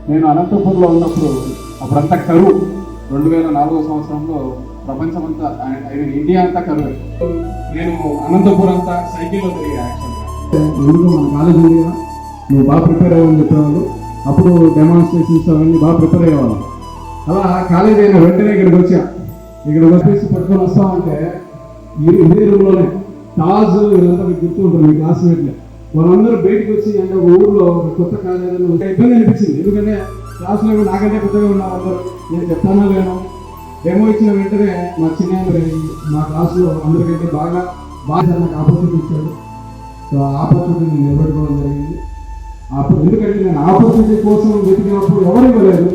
నేను అనంతపూర్లో ఉన్నప్పుడు అప్పుడంతా కరువు. 2004 సంవత్సరంలో ప్రపంచమంతా ఇండియా అంతా కరువే. నేను అనంతపూర్ అంతా సైకిల్లో తిరిగా. యాక్చువల్గా ఎందుకు మన కాలేజ్ ఉంది కదా, నువ్వు బాగా ప్రిపేర్ అవ్వని చెప్పేవాళ్ళు. అప్పుడు డెమాన్స్ట్రేషన్స్ అవన్నీ బాగా ప్రిపేర్ అయ్యేవాళ్ళు. అలా కాలేజ్ అయిన వెంటనే ఇక్కడికి వచ్చేసి పట్టుకొని వస్తామంటే ఇదే రూమ్లోనే తాజ్ ఇదంతా మీకు గుర్తు ఉంటుంది, మీ క్లాస్మేట్లే వాళ్ళందరూ బయటకు వచ్చి అంటే ఊళ్ళో కొత్త కాలేజ్ ఇబ్బంది అనిపించింది. ఎందుకంటే క్లాస్లో నాకంటే కొత్తగా ఉన్నారు అందరూ, నేను చెప్తానో లేను. డెమో ఇచ్చిన వెంటనే మా చిన్న మా క్లాస్లో అందరికంటే బాగా నాకు ఆపర్చునిటీ ఇచ్చాడు. సో ఆ ఆపర్చునిటీ నేను నిలబెట్టుకోవడం జరిగింది. అప్పుడు ఎందుకంటే నేను ఆపర్చునిటీ కోసం వెతికినప్పుడు ఎవరు ఇవ్వలేదు.